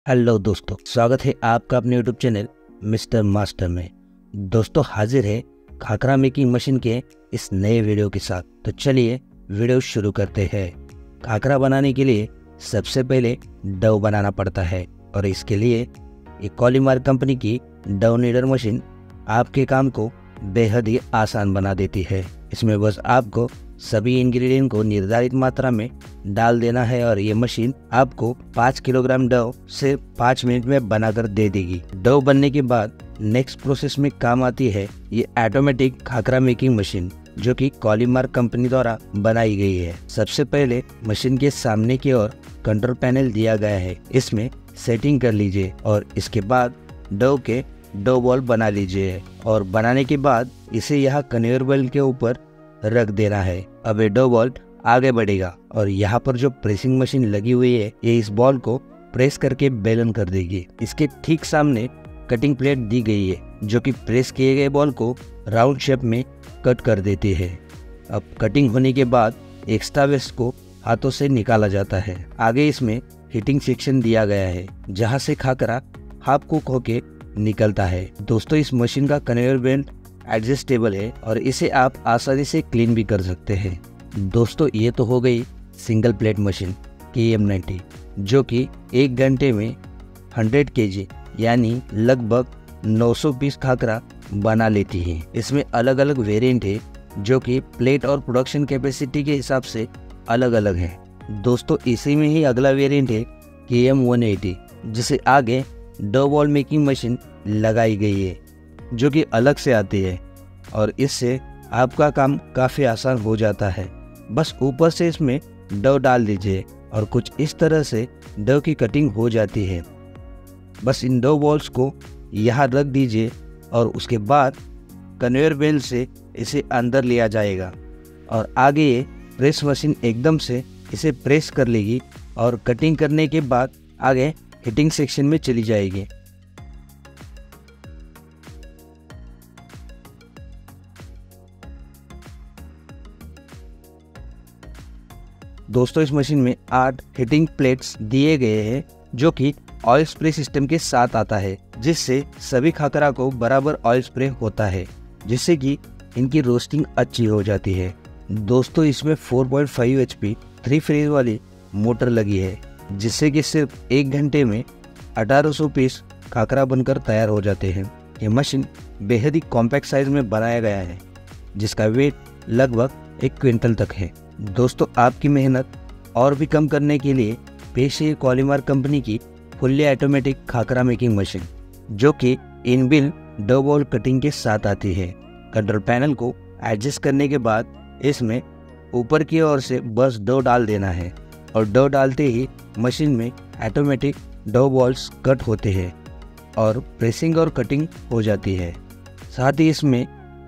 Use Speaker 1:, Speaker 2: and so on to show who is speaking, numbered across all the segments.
Speaker 1: Hello दोस्तों, स्वागत है आपका अपने यूट्यूब चैनल मिस्टर मास्टर में। दोस्तों हाजिर है खाकरा मेकिंग मशीन के इस नए वीडियो के साथ। तो चलिए वीडियो शुरू करते हैं। खाकरा बनाने के लिए सबसे पहले डो बनाना पड़ता है और इसके लिए एक कॉलीमार कंपनी की डो नीडर मशीन आपके काम को बेहद ही आसान बना देती है। इसमें बस आपको सभी इंग्रेडिएंट को निर्धारित मात्रा में डाल देना है और ये मशीन आपको 5 किलोग्राम डो से 5 मिनट में बनाकर दे देगी। डो बनने के बाद नेक्स्ट प्रोसेस में काम आती है ये ऑटोमेटिक खाकरा मेकिंग मशीन, जो कि कॉलीमार कंपनी द्वारा बनाई गई है। सबसे पहले मशीन के सामने की ओर कंट्रोल पैनल दिया गया है, इसमें सेटिंग कर लीजिए और इसके बाद डो के डो बॉल बना लीजिए और बनाने के बाद इसे यहाँ कन्वेयर बेल्ट के ऊपर रख देना है। अब ये डो बॉल आगे बढ़ेगा और यहाँ पर जो प्रेसिंग मशीन लगी हुई है ये इस बॉल को प्रेस करके बेलन कर देगी। इसके ठीक सामने कटिंग प्लेट दी गई है जो कि प्रेस किए गए बॉल को राउंड शेप में कट कर देती है। अब कटिंग होने के बाद एक्स्ट्रा वेस्ट को हाथों से निकाला जाता है। आगे इसमें हीटिंग सेक्शन दिया गया है जहाँ से खाकरा हाफ कुक होके निकलता है। दोस्तों इस मशीन का कन्वेयर बेल्ट एडजस्टेबल है और इसे आप आसानी से क्लीन भी कर सकते हैं। दोस्तों ये तो हो गई सिंगल प्लेट मशीन KM90, जो कि 1 घंटे में 100 kg यानी लगभग 900 पीस खाकरा बना लेती है। इसमें अलग अलग वेरिएंट है जो कि प्लेट और प्रोडक्शन कैपेसिटी के हिसाब से अलग अलग है। दोस्तों इसी में ही अगला वेरिएंट है KM180, जिसे आगे डो बॉल मेकिंग मशीन लगाई गई है जो कि अलग से आती है और इससे आपका काम काफ़ी आसान हो जाता है। बस ऊपर से इसमें डो डाल दीजिए और कुछ इस तरह से डो की कटिंग हो जाती है। बस इन डो बॉल्स को यहाँ रख दीजिए और उसके बाद कन्वेयर बेल्ट से इसे अंदर लिया जाएगा और आगे ये प्रेस मशीन एकदम से इसे प्रेस कर लेगी और कटिंग करने के बाद आगे हीटिंग सेक्शन में चली जाएगी। दोस्तों इस मशीन में 8 हीटिंग प्लेट्स दिए गए हैं जो कि ऑयल स्प्रे सिस्टम के साथ आता है, जिससे सभी खाकरा को बराबर ऑयल स्प्रे होता है, जिससे कि इनकी रोस्टिंग अच्छी हो जाती है। दोस्तों इसमें 4.5 HP 3 फेज वाली मोटर लगी है, जिससे कि सिर्फ 1 घंटे में 1800 पीस खाकरा बनकर तैयार हो जाते हैं। ये मशीन बेहद ही कॉम्पैक्ट साइज में बनाया गया है जिसका वेट लगभग 1 क्विंटल तक है। दोस्तों आपकी मेहनत और भी कम करने के लिए पेश है कॉलीमार कंपनी की fully automatic khakhra making machine, जो कि इनबिल्ट डो बॉल कटिंग के साथ आती है। कंट्रोल पैनल को एडजस्ट करने के बाद इसमें ऊपर की ओर से बस डो डाल देना है और डो डालते ही मशीन में ऑटोमेटिक डो बॉल्स कट होते हैं और प्रेसिंग और कटिंग हो जाती है। साथ ही इसमें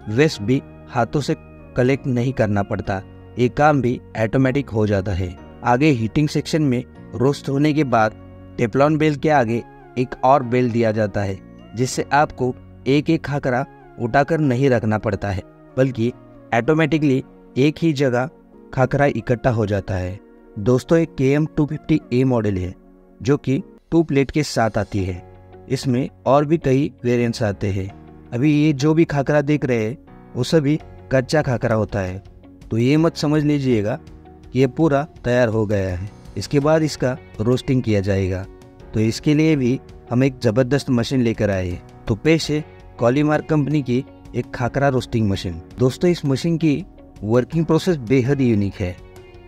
Speaker 1: वेस्ट भी हाथों से कलेक्ट नहीं करना पड़ता, ये काम भी ऑटोमेटिक हो जाता है। आगे हीटिंग सेक्शन में रोस्ट होने के बाद टेफ्लॉन बेल्ट के आगे एक और बेल्ट दिया जाता है, जिससे आपको एक एक खाकरा उठाकर नहीं रखना पड़ता है, बल्कि ऑटोमेटिकली एक ही जगह खाकरा इकट्ठा हो जाता है। दोस्तों एक KM250A मॉडल है जो कि 2 प्लेट के साथ आती है। इसमें और भी कई वेरिएंट्स आते हैं। अभी ये जो भी खाकरा देख रहे हैं वो सभी कच्चा खाकरा होता है, तो ये मत समझ लीजिएगा कि ये पूरा तैयार हो गया है। इसके बाद इसका रोस्टिंग किया जाएगा, तो इसके लिए भी हम एक ज़बरदस्त मशीन लेकर आए हैं। तो पेश है कॉलीमार कंपनी की एक खाकरा रोस्टिंग मशीन। दोस्तों इस मशीन की वर्किंग प्रोसेस बेहद ही यूनिक है।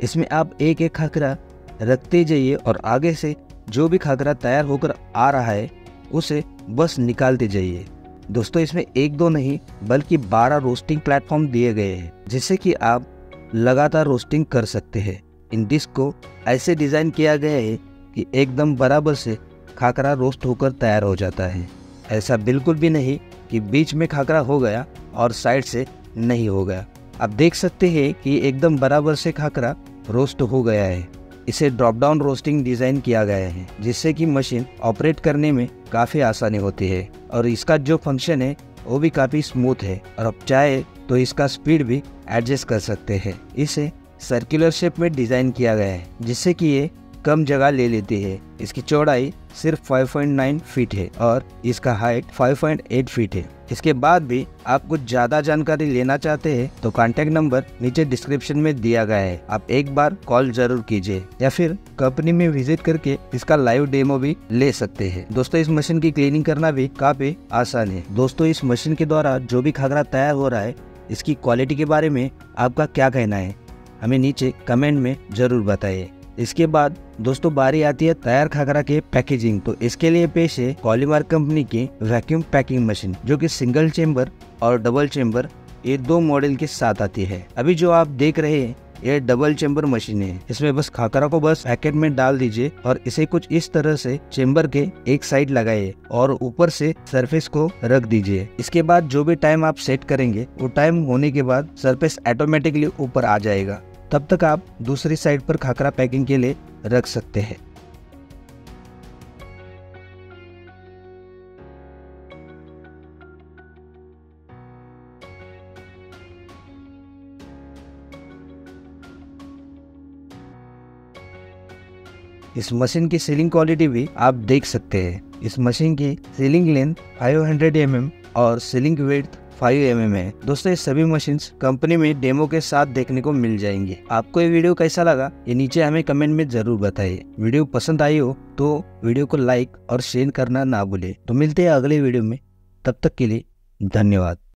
Speaker 1: इसमें आप एक एक खाकरा रखते जाइए और आगे से जो भी खाकरा तैयार होकर आ रहा है उसे बस निकालते जाइए। दोस्तों इसमें 1-2 नहीं बल्कि 12 रोस्टिंग प्लेटफॉर्म दिए गए हैं, जिससे कि आप लगातार रोस्टिंग कर सकते हैं। इन डिस्क को ऐसे डिज़ाइन किया गया है कि एकदम बराबर से खाकरा रोस्ट होकर तैयार हो जाता है। ऐसा बिल्कुल भी नहीं कि बीच में खाकरा हो गया और साइड से नहीं हो गया। आप देख सकते हैं कि एकदम बराबर से खाकरा रोस्ट हो गया है। इसे ड्रॉप डाउन रोस्टिंग डिज़ाइन किया गया है, जिससे कि मशीन ऑपरेट करने में काफ़ी आसानी होती है और इसका जो फंक्शन है वो भी काफ़ी स्मूथ है और आप चाहे तो इसका स्पीड भी एडजस्ट कर सकते हैं। इसे सर्कुलर शेप में डिज़ाइन किया गया है, जिससे कि ये कम जगह ले लेती है। इसकी चौड़ाई सिर्फ 5.9 फीट है और इसका हाइट 5.8 फीट है। इसके बाद भी आप कुछ ज्यादा जानकारी लेना चाहते हैं तो कॉन्टेक्ट नंबर नीचे डिस्क्रिप्शन में दिया गया है, आप एक बार कॉल जरूर कीजिए या फिर कंपनी में विजिट करके इसका लाइव डेमो भी ले सकते हैं। दोस्तों इस मशीन की क्लीनिंग करना भी काफी आसान है। दोस्तों इस मशीन के द्वारा जो भी खाकरा तैयार हो रहा है, इसकी क्वालिटी के बारे में आपका क्या कहना है, हमें नीचे कमेंट में जरूर बताइए। इसके बाद दोस्तों बारी आती है तैयार खाकरा के पैकेजिंग। तो इसके लिए पेश है पॉलीमर कंपनी की वैक्यूम पैकिंग मशीन, जो कि सिंगल चेम्बर और डबल चेम्बर ये दो मॉडल के साथ आती है। अभी जो आप देख रहे हैं ये डबल चेम्बर मशीन है। इसमें बस खाकरा को बस पैकेट में डाल दीजिए और इसे कुछ इस तरह से चेम्बर के एक साइड लगाइए और ऊपर से सरफेस को रख दीजिए। इसके बाद जो भी टाइम आप सेट करेंगे वो टाइम होने के बाद सरफेस ऑटोमेटिकली ऊपर आ जाएगा। तब तक आप दूसरी साइड पर खाकरा पैकिंग के लिए रख सकते हैं। इस मशीन की सीलिंग क्वालिटी भी आप देख सकते हैं। इस मशीन की सीलिंग लेंथ 500 mm और सीलिंग विड्थ 5 mm है। दोस्तों ये सभी मशीन्स कंपनी में डेमो के साथ देखने को मिल जाएंगे। आपको ये वीडियो कैसा लगा ये नीचे हमें कमेंट में जरूर बताइए। वीडियो पसंद आई हो तो वीडियो को लाइक और शेयर करना ना भूले। तो मिलते हैं अगले वीडियो में, तब तक के लिए धन्यवाद।